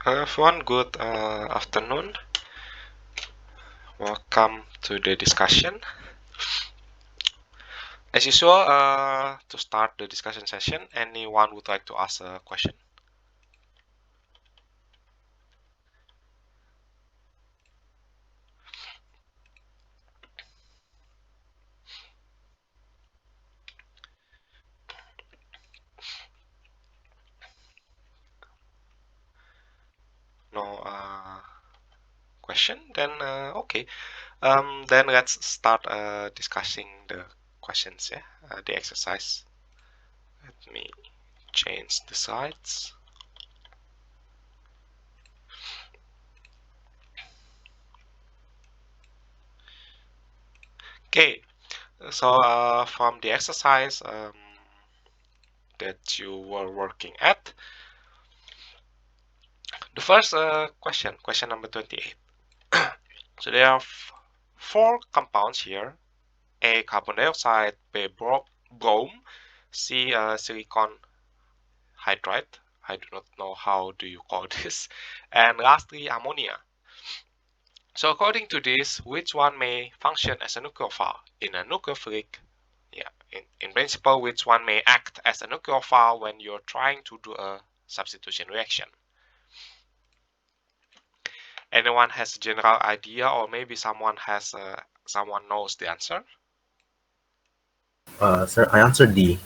Hello everyone, good afternoon. Welcome to the discussion. As usual, to start the discussion session, anyone would like to ask a question? No question? Then okay. Then let's start discussing the questions. Yeah, the exercise. Let me change the slides. Okay. So from the exercise that you were working at, the first question number 28. So there are four compounds here: A, carbon dioxide; B, brome; C, silicon hydride. I do not know how do you call this. And lastly, ammonia. So according to this, which one may function as a nucleophile in a nucleophilic? Yeah, in principle, which one may act as a nucleophile when you're trying to do a substitution reaction? Anyone has a general idea, or maybe someone knows the answer? Sir, I answered D.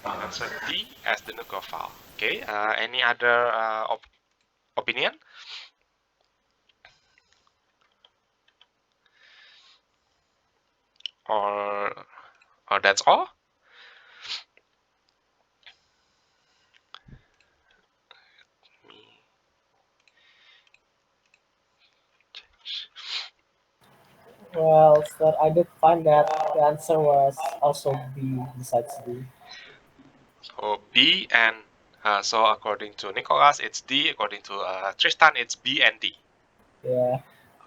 You answered D as the nucleophile. Okay. Any other opinion? Or that's all? Well, sir, I did find that the answer was also B besides D. So B and so according to Nicholas, it's D. According to Tristan, it's B and D. Yeah.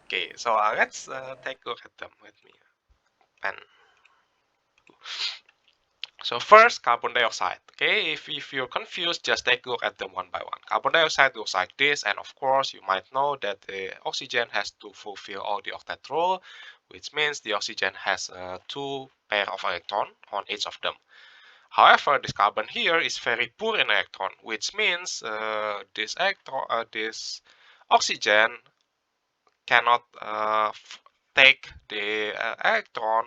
Okay. So let's take a look at them. Let me pen. So first, carbon dioxide. Okay, if you're confused, just take a look at them one by one. Carbon dioxide looks like this, and of course, you might know that the oxygen has to fulfill all the octet rule, which means the oxygen has two pair of electrons on each of them. However, this carbon here is very poor in electron, which means this oxygen cannot take the electron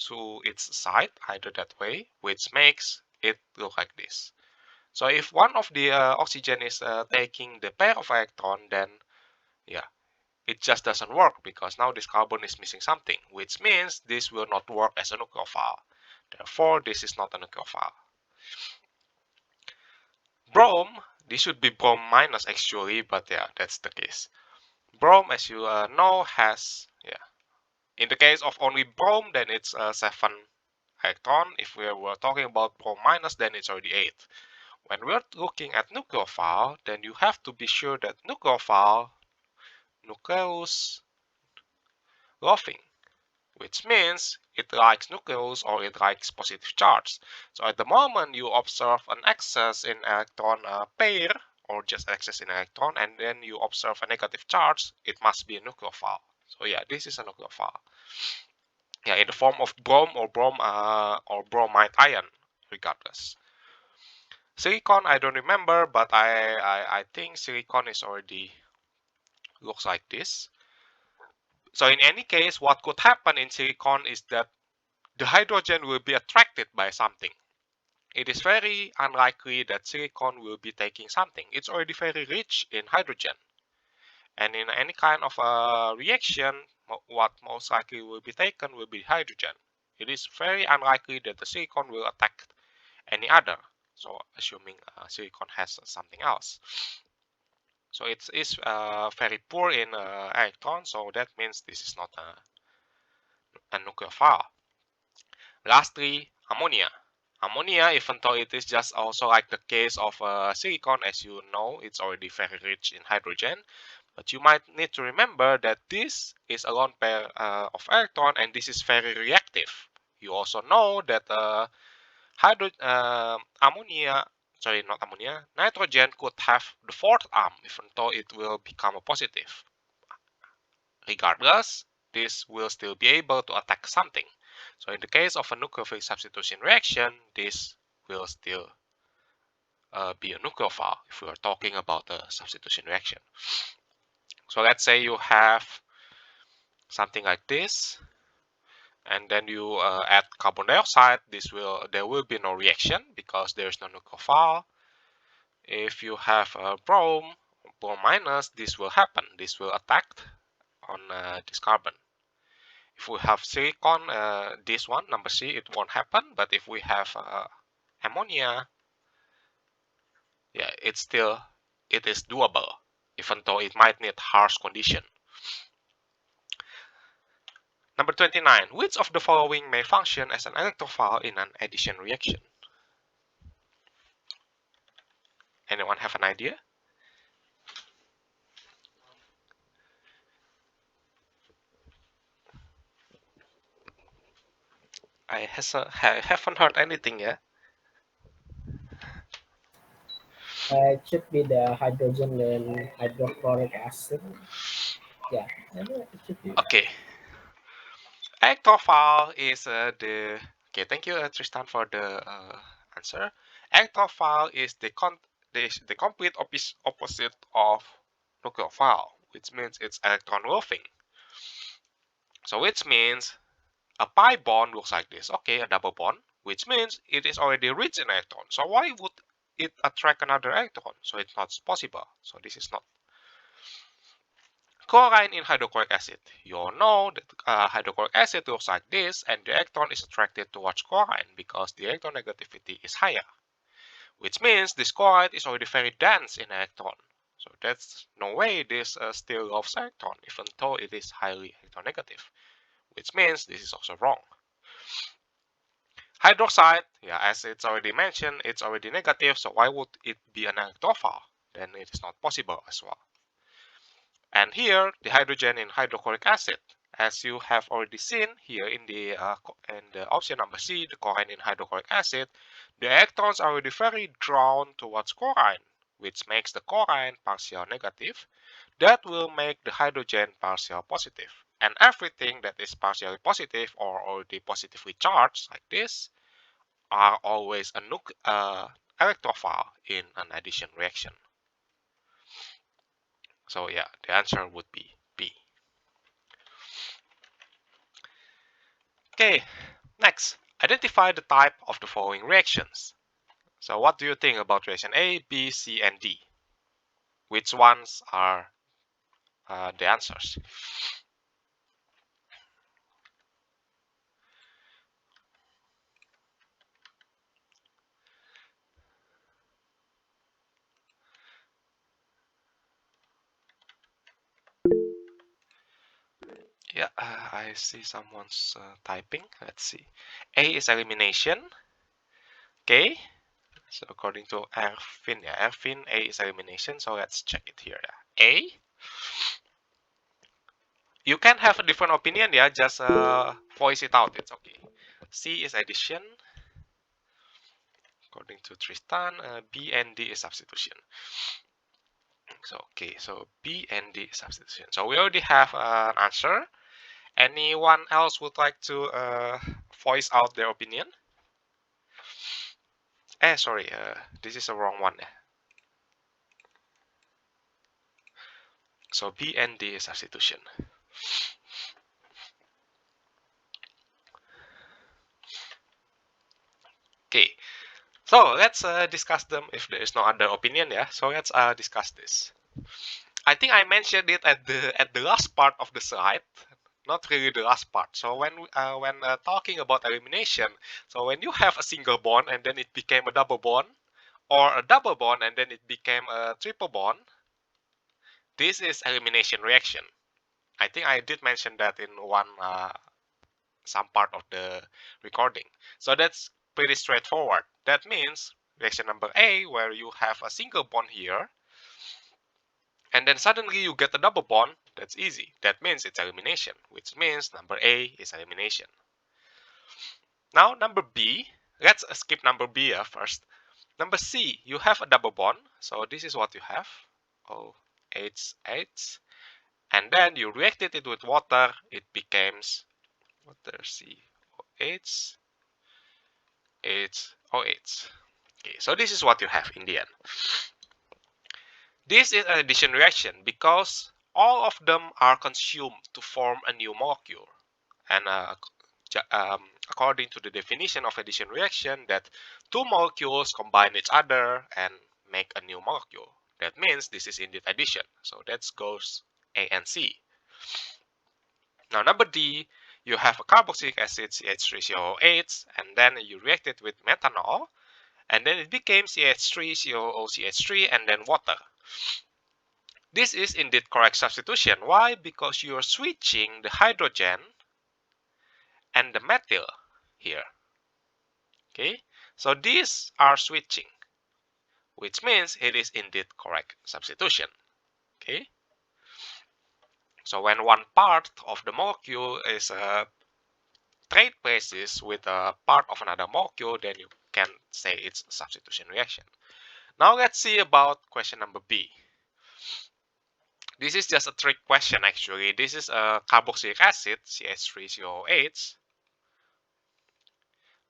to its side either that way, which makes it look like this. So if one of the oxygen is taking the pair of electron, then yeah, it just doesn't work because now this carbon is missing something, which means this will not work as a nucleophile. Therefore, this is not a nucleophile. Brome, this should be brome minus actually, but yeah, that's the case. Brome, as you know, has, yeah, in the case of only brome, then it's 7 electron. If we were talking about brome minus, then it's already 8. When we're looking at nucleophile, then you have to be sure that nucleophile, nucleus loving, which means it likes nucleus or it likes positive charge. So at the moment you observe an excess in electron pair, or just excess in electron, and then you observe a negative charge, it must be a nucleophile. So yeah, this is a nucleophile. Yeah, in the form of brome or bromide ion, regardless. Silicon, I don't remember, but I think silicon is already looks like this. So in any case, what could happen in silicon is that the hydrogen will be attracted by something. It is very unlikely that silicon will be taking something. It's already very rich in hydrogen. And in any kind of a reaction, what most likely will be taken will be hydrogen. It is very unlikely that the silicon will attack any other. So assuming silicon has something else. So it is very poor in electrons, so that means this is not a nucleophile. Lastly, ammonia. Ammonia, even though it is just also like the case of silicon, as you know, it's already very rich in hydrogen. But you might need to remember that this is a lone pair of electron, and this is very reactive. You also know that ammonia sorry, not ammonia, nitrogen could have the fourth arm, even though it will become a positive. Regardless, this will still be able to attack something. So in the case of a nucleophile substitution reaction, this will still be a nucleophile if we are talking about a substitution reaction. So let's say you have something like this, and then you add carbon dioxide. There will be no reaction because there is no nucleophile. If you have brome minus, this will happen. This will attack on this carbon. If we have silicon, this one, number C, it won't happen. But if we have ammonia, yeah, it is doable, even though it might need harsh condition. Number 29. Which of the following may function as an electrophile in an addition reaction? Anyone have an idea? I haven't heard anything yet. It should be the hydrogen and hydrochloric acid. Yeah, I know it should be that. Okay, electrophile is the. Okay, thank you, Tristan, for the answer. Electrophile is the complete opposite of nucleophile, which means it's electron wolfing. So which means a pi bond looks like this. Okay, a double bond, which means it is already rich in electron. So why would it attract another electron? So it's not possible. So this is not. Chlorine in hydrochloric acid. You all know that hydrochloric acid looks like this, and the electron is attracted towards chlorine because the electronegativity is higher, which means this chloride is already very dense in electron. So that's no way this still loves electron, even though it is highly electronegative, which means this is also wrong. Hydroxide, yeah, as it's already mentioned, it's already negative, so why would it be an electrophile? Then it is not possible as well. And here, the hydrogen in hydrochloric acid. As you have already seen here in the option number C, the chlorine in hydrochloric acid, the electrons are already very drawn towards chlorine, which makes the chlorine partial negative. That will make the hydrogen partial positive. And everything that is partially positive or already positively charged, like this, are always a electrophile in an addition reaction. So yeah, the answer would be B. Okay, next, identify the type of the following reactions. So what do you think about reaction A, B, C, and D? Which ones are the answers? Yeah, I see someone's typing. Let's see. A is elimination. Okay, so according to Ervin, yeah, Ervin, A is elimination. So let's check it here. A. You can have a different opinion, yeah. Just voice it out. It's okay. C is addition. According to Tristan, B and D is substitution. So okay, so B and D is substitution. So we already have an answer. Anyone else would like to voice out their opinion? Sorry, this is the wrong one. So B and D is substitution. Okay, so let's discuss them if there is no other opinion, yeah. So let's discuss this. I think I mentioned it at the last part of the slide, not really the last part. So when talking about elimination, so when you have a single bond and then it became a double bond, or a double bond and then it became a triple bond, this is elimination reaction. I think I did mention that in some part of the recording. So that's pretty straightforward. That means reaction number A, where you have a single bond here, and then suddenly you get a double bond, that's easy. That means it's elimination, which means number A is elimination. Now number B, let's skip number B first. Number C, you have a double bond. So this is what you have. OH, and then you reacted it with water. It becomes water COH, HOH. Okay, so this is what you have in the end. This is an addition reaction because all of them are consumed to form a new molecule. And according to the definition of addition reaction, that two molecules combine each other and make a new molecule. That means this is indeed addition. So that goes A and C. Now number D, you have a carboxylic acid CH3COOH, and then you react it with methanol, and then it became CH3COOCH3 and then water. This is indeed correct substitution. Why? Because you are switching the hydrogen and the methyl here. Okay, so these are switching, which means it is indeed correct substitution. Okay, so when one part of the molecule is trade places with a part of another molecule, then you can say it's a substitution reaction. Now let's see about question number B. This is just a trick question actually. This is a carboxylic acid, CH3COOH,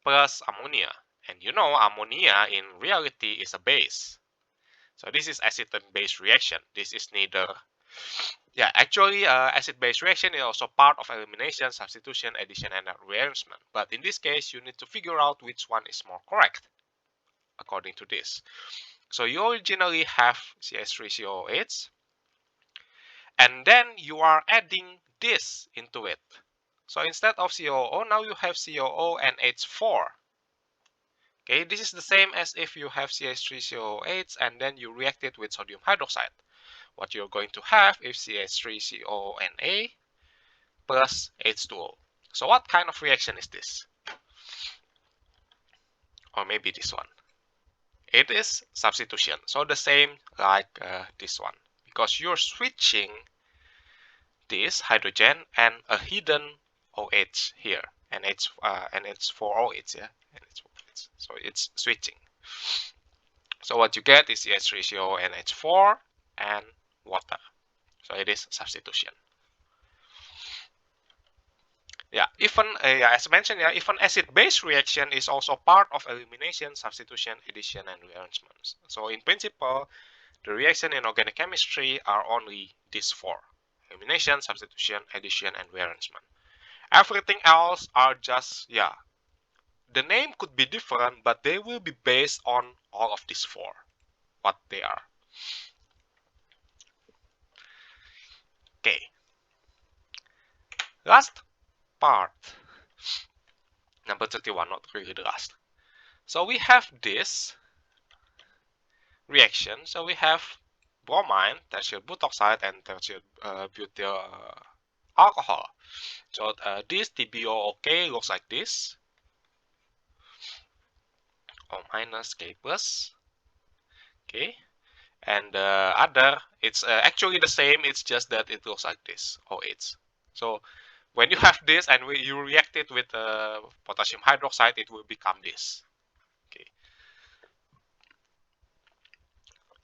plus ammonia. And you know ammonia in reality is a base. So this is acid and base reaction. This is neither. Yeah, actually acid-base reaction is also part of elimination, substitution, addition, and rearrangement. But in this case, you need to figure out which one is more correct according to this. So you originally have CH3COOH, and then you are adding this into it. So instead of COO, now you have COO and H4. Okay, this is the same as if you have CH3COOH and then you react it with sodium hydroxide. What you're going to have is CH3CONA plus H2O. So what kind of reaction is this? Or maybe this one. It is substitution. So the same like this one. Because you're switching this hydrogen and a hidden OH here. And it's 4OH, yeah? And it's 4OH. So it's switching. So what you get is CH3CO and H4 and water. So it is substitution. Yeah, even as mentioned, yeah, even acid-base reaction is also part of elimination, substitution, addition, and rearrangements. So in principle, the reaction in organic chemistry are only these four: elimination, substitution, addition, and rearrangement. Everything else are just, yeah, the name could be different, but they will be based on all of these four, what they are. Okay, last part, number 31, not really the last. So we have this reaction. So we have bromine, tertiary butoxide, and tertiary butyl alcohol. So this TBOOK looks like this. O minus K plus. Okay. And the other, it's actually the same. It's just that it looks like this, OH. So when you have this and you react it with potassium hydroxide, it will become this. Okay.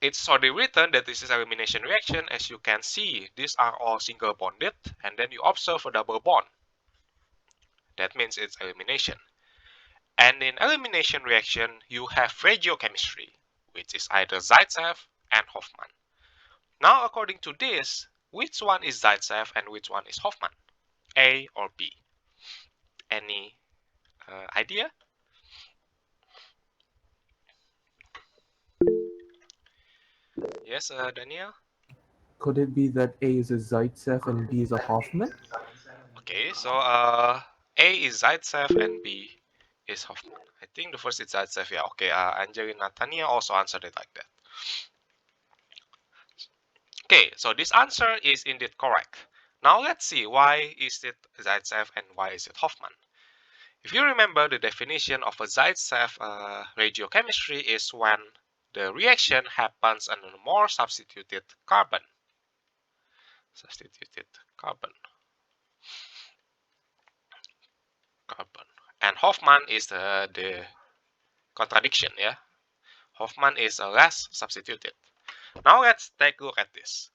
It's already written that this is elimination reaction. As you can see, these are all single bonded, and then you observe a double bond. That means it's elimination. And in elimination reaction, you have regiochemistry, which is either Zaitsev and Hofmann. Now, according to this, which one is Zaitsev and which one is Hofmann? A or B? Any idea? Yes, Daniel? Could it be that A is a Zaitsev and B is a Hoffman? Okay, so A is Zaitsev and B is Hofmann. I think the first is Zaitsev. Yeah, okay. Angelina Tania also answered it like that. Okay, so this answer is indeed correct. Now let's see why is it Zaitsev and why is it Hofmann. If you remember, the definition of a Zaitsev regiochemistry is when the reaction happens on a more substituted carbon. Substituted carbon. And Hofmann is the contradiction, yeah. Hoffman is less substituted. Now let's take a look at this.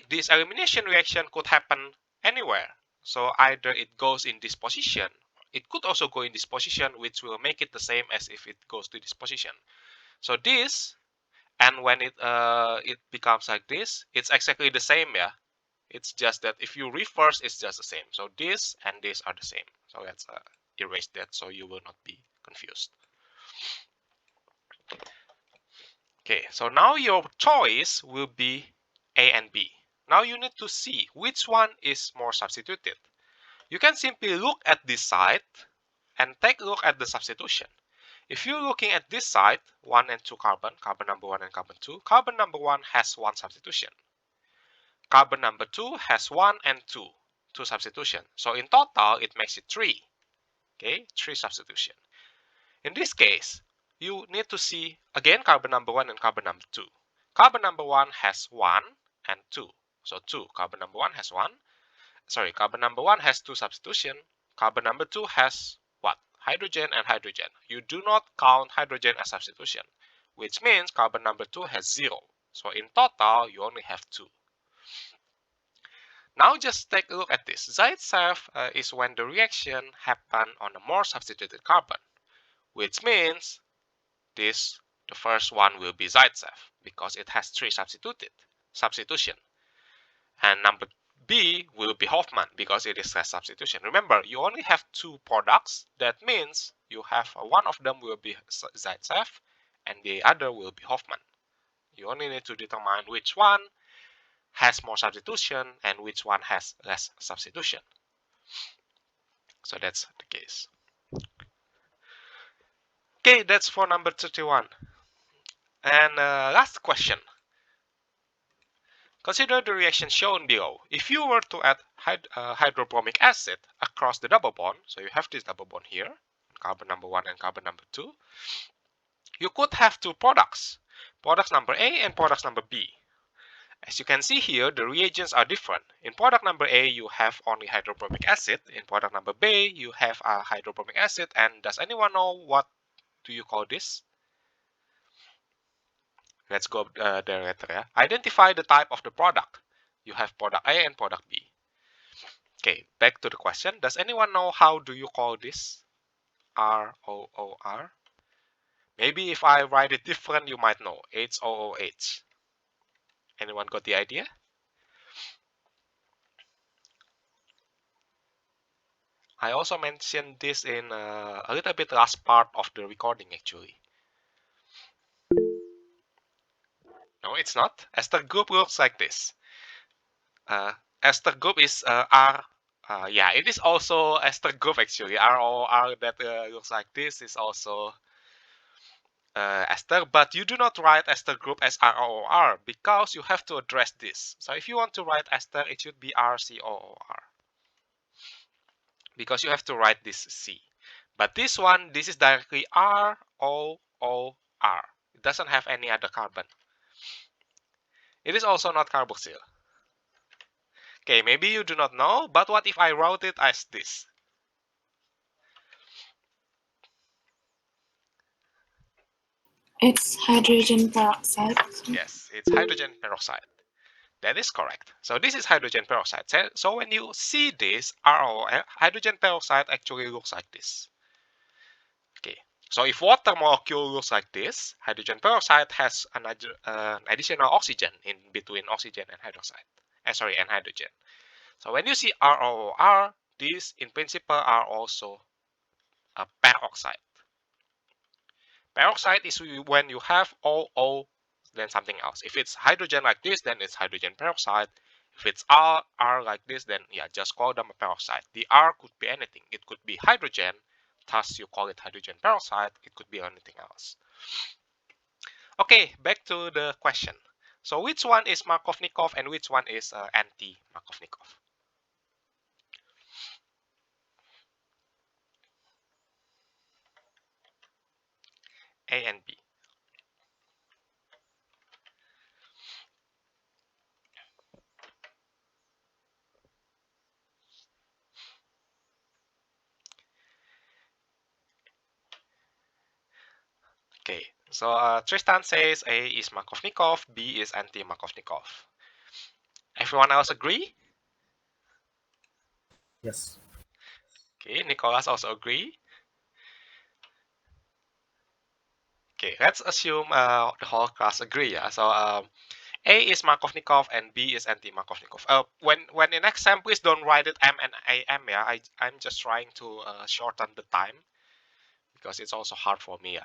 This elimination reaction could happen anywhere. So either it goes in this position, it could also go in this position, which will make it the same as if it goes to this position. So this, and when it becomes like this, it's exactly the same, yeah. It's just that if you reverse, it's just the same. So this and this are the same. So let's erase that so you will not be confused. Okay, so now your choice will be A and B. Now you need to see which one is more substituted. You can simply look at this side and take a look at the substitution. If you're looking at this side, 1 and 2 carbon, carbon number 1 and carbon 2, carbon number 1 has 1 substitution. Carbon number 2 has 1 and 2 substitution. So in total, it makes it 3. Okay, 3 substitution. In this case, you need to see again carbon number 1 and carbon number 2. Carbon number 1 has 1 and 2. So 2. Carbon number 1 has 1. Sorry, carbon number 1 has 2 substitution. Carbon number 2 has what? Hydrogen and hydrogen. You do not count hydrogen as substitution, which means carbon number 2 has 0. So in total, you only have 2. Now just take a look at this. Zaitsev is when the reaction happens on a more substituted carbon, which means the first one will be Zaitsev because it has 3 substitution. And number B will be Hoffman because it is less substitution. Remember, you only have 2 products. That means you have one of them will be Zaitsev and the other will be Hoffman. You only need to determine which one has more substitution and which one has less substitution. So that's the case. Okay, that's for number 31. And last question. Consider the reaction shown below. If you were to add hydrobromic acid across the double bond, so you have this double bond here, carbon number 1 and carbon number 2, you could have 2 products, product number A and product number B. As you can see here, the reagents are different. In product number A, you have only hydrobromic acid. In product number B, you have a hydrobromic acid. And does anyone know what do you call this? Let's go there later. Yeah? Identify the type of the product. You have product A and product B. Okay, back to the question. Does anyone know how do you call this? ROOR? Maybe if I write it different, you might know. HOOH. Anyone got the idea? I also mentioned this in a little bit last part of the recording actually. No, it's not. Ester group looks like this. Ester group is R. Yeah, it is also ester group actually. ROR that looks like this is also ester, but you do not write ester group as ROR because you have to address this. So if you want to write ester, it should be RCOOR because you have to write this C. But this one, this is directly ROOR. It doesn't have any other carbon. It is also not carboxyl. Okay, maybe you do not know, but what if I wrote it as this? It's hydrogen peroxide. Yes, it's hydrogen peroxide. That is correct. So this is hydrogen peroxide. So when you see this, hydrogen peroxide actually looks like this. Okay, so if water molecule looks like this, hydrogen peroxide has an additional oxygen in between oxygen and hydroxide. And hydrogen. So when you see ROOR, these in principle are also a peroxide. Peroxide is when you have OO, then something else. If it's hydrogen like this, then it's hydrogen peroxide. If it's R like this, then yeah, just call them a peroxide. The R could be anything. It could be hydrogen, thus you call it hydrogen peroxide. It could be anything else. Okay, back to the question. So which one is Markovnikov and which one is anti-Markovnikov? A and B. So Tristan says A is Markovnikov, B is anti-Markovnikov. Everyone else agree? Yes. Okay, Nicholas also agree. Okay, let's assume the whole class agree. Yeah. So A is Markovnikov and B is anti-Markovnikov. When in exam, please don't write it M and AM. Yeah, I'm just trying to shorten the time because it's also hard for me.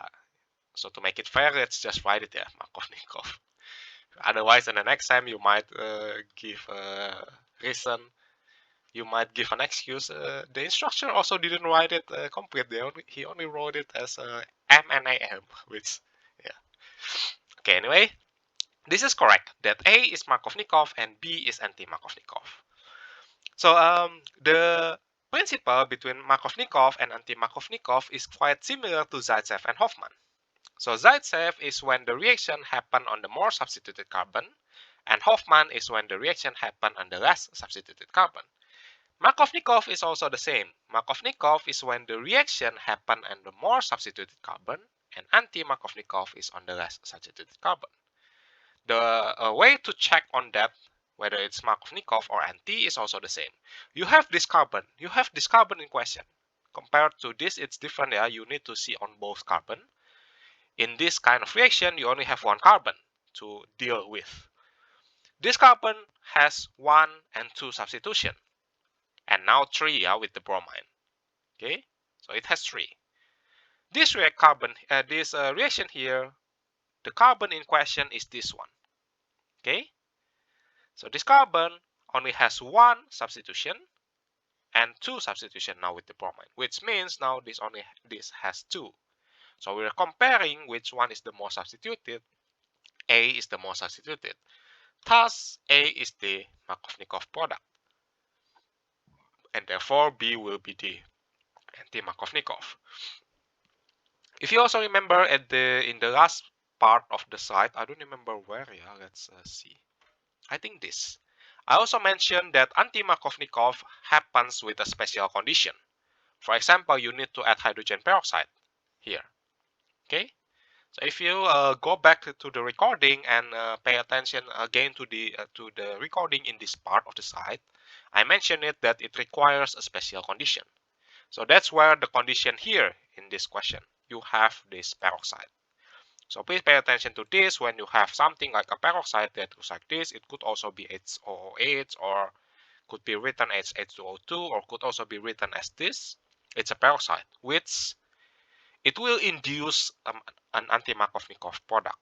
So to make it fair, let's just write it there, Markovnikov. Otherwise, in the next time, you might give a reason. You might give an excuse. The instructor also didn't write it complete. He only wrote it as M and AM, which, yeah. Okay, anyway, this is correct. That A is Markovnikov and B is anti-Markovnikov. So the principle between Markovnikov and anti-Markovnikov is quite similar to Zaitsev and Hoffman. So Zaitsev is when the reaction happens on the more substituted carbon, and Hoffman is when the reaction happens on the less substituted carbon. Markovnikov is also the same. Markovnikov is when the reaction happens on the more substituted carbon, and anti-Markovnikov is on the less substituted carbon. The way to check on that, whether it's Markovnikov or anti, is also the same. You have this carbon in question. Compared to this, it's different. Yeah, you need to see on both carbon. In this kind of reaction, you only have one carbon to deal with. This carbon has 1 and 2 substitution, and now 3 with the bromine. Okay, so it has 3. This reaction here, the carbon in question is this one. Okay, so this carbon only has 1 substitution and 2 substitution now with the bromine, which means now this has 2. So we're comparing which one is the more substituted. A is the more substituted. Thus, A is the Markovnikov product, and therefore B will be the anti-Markovnikov. If you also remember in the last part of the slide, I don't remember where. Yeah, let's see. I think this. I also mentioned that anti-Markovnikov happens with a special condition. For example, you need to add hydrogen peroxide here. Okay. So if you go back to the recording and pay attention again to the recording in this part of the slide, I mentioned it that it requires a special condition. So that's where the condition here in this question, you have this peroxide. So please pay attention to this. When you have something like a peroxide that looks like this, it could also be HOOH, or could be written as H2O2, or could also be written as this. It's a peroxide, which it will induce an anti-Markovnikov product.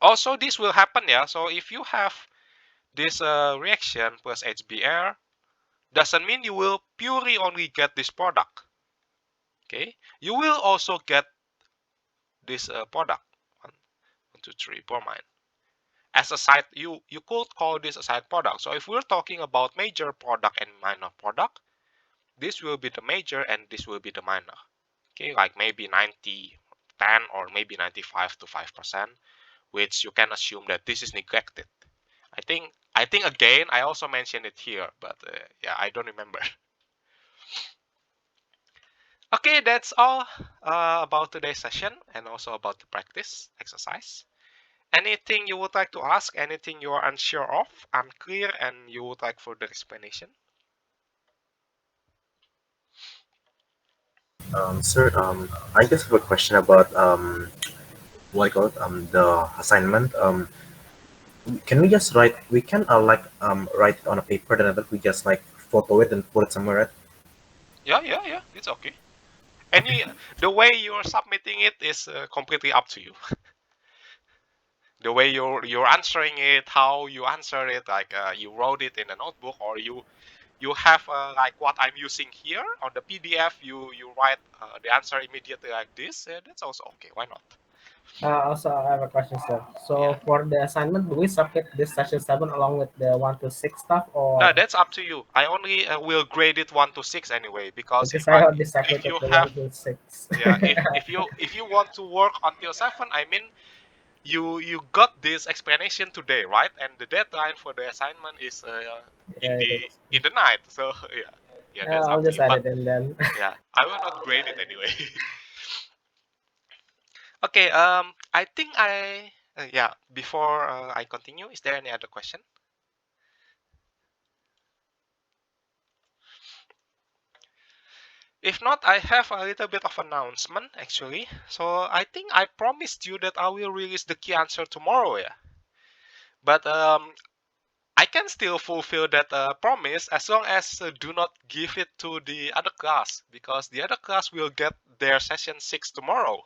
Also, this will happen, yeah. So if you have this reaction plus HBr, doesn't mean you will purely only get this product. Okay, you will also get this product 1, 2, 3 bromine as a side. You could call this a side product. So if we're talking about major product and minor product, this will be the major and this will be the minor. Okay, like maybe 90, 10, or maybe 95 to 5%, which you can assume that this is neglected. I think again I also mentioned it here, but yeah, I don't remember. Okay, that's all about today's session and also about the practice exercise. Anything you would like to ask? Anything you are unsure of, unclear, and you would like further explanation? Sir, I just have a question about what I call it, the assignment. Can we just write? We can write it on a paper, then we just like photo it and put it somewhere, right? Yeah. It's okay. The way you're submitting it is completely up to you. The way you're answering it, how you answer it, like you wrote it in a notebook, or you have like what I'm using here on the PDF. You write the answer immediately like this. That's also okay. Why not? Also, I have a question, sir. So Yeah. for the assignment, do we submit this session 7 along with the 1 to 6 stuff, or No, that's up to you. I only will grade it 1 to 6 anyway, because because I already if submitted you the have 1 to 6? yeah if you want to work until 7, I mean you got this explanation today, right? And the deadline for the assignment is Yeah, it is. in the night. So yeah, that's I'll up to just you. add But it in then. yeah, I will not grade it anyway. Okay, I think yeah, before I continue, is there any other question? If not, I have a little bit of announcement actually. So I think I promised you that I will release the key answer tomorrow, yeah. But I can still fulfill that promise as long as do not give it to the other class, because the other class will get their session 6 tomorrow.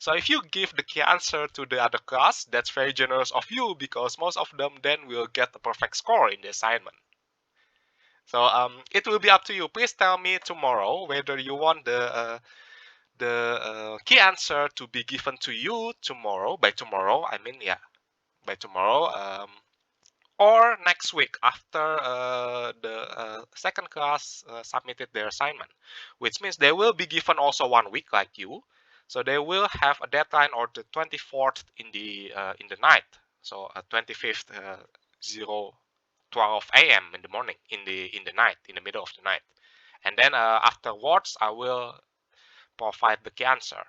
So if you give the key answer to the other class, that's very generous of you, because most of them then will get a perfect score in the assignment. So it will be up to you. Please tell me tomorrow whether you want the key answer to be given to you tomorrow. By tomorrow, I mean, yeah, by tomorrow, or next week after the second class submitted their assignment, which means they will be given also 1 week like you. So they will have a deadline on the 24th in the night. So 25th 0:12 a.m. in the morning, in the night, in the middle of the night, and then afterwards I will provide the key answer.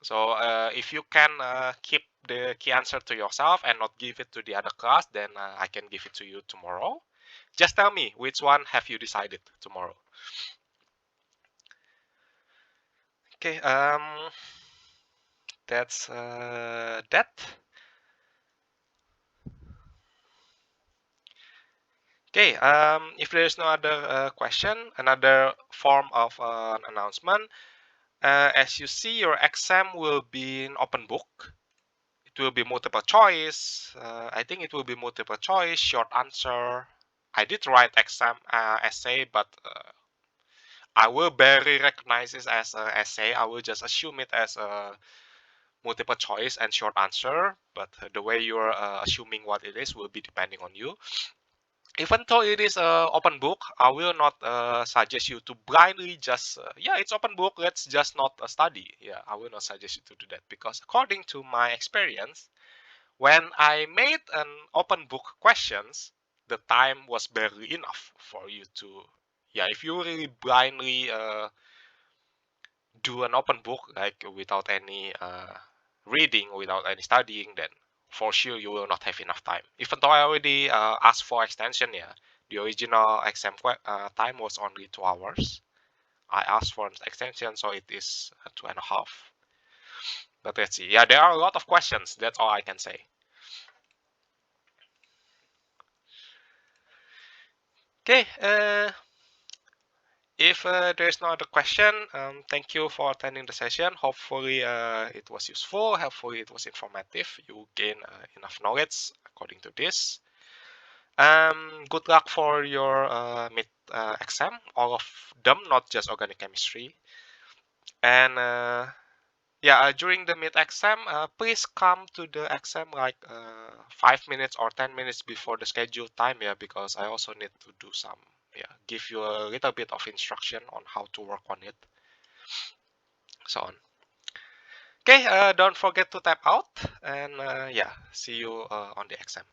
So if you can keep the key answer to yourself and not give it to the other class, then I can give it to you tomorrow. Just tell me which one have you decided tomorrow. Okay, that's that. Okay, if there is no other question, another form of an announcement. As you see, your exam will be in open book. It will be multiple choice. I think it will be multiple choice, short answer. I did write exam essay, but I will barely recognize it as an essay. I will just assume it as a multiple choice and short answer. But the way you're assuming what it is will be depending on you. Even though it is open book, I will not suggest you to blindly just yeah, it's open book, let's just not study. Yeah, I will not suggest you to do that, because according to my experience, when I made an open book questions, the time was barely enough for you to, yeah, if you really blindly do an open book like without any reading, without any studying, then for sure you will not have enough time. Even though I already asked for extension, yeah, the original exam time was only 2 hours. I asked for an extension, so it is 2.5. But let's see. Yeah, there are a lot of questions. That's all I can say. Okay. If there's no other question, thank you for attending the session. Hopefully it was useful. Hopefully it was informative. You gain enough knowledge according to this. Good luck for your mid exam, all of them, not just organic chemistry. And yeah, during the mid exam, please come to the exam like 5 minutes or 10 minutes before the scheduled time, yeah, because I also need to do some, yeah, give you a little bit of instruction on how to work on it, so on. Okay, don't forget to tap out, and yeah, see you on the exam.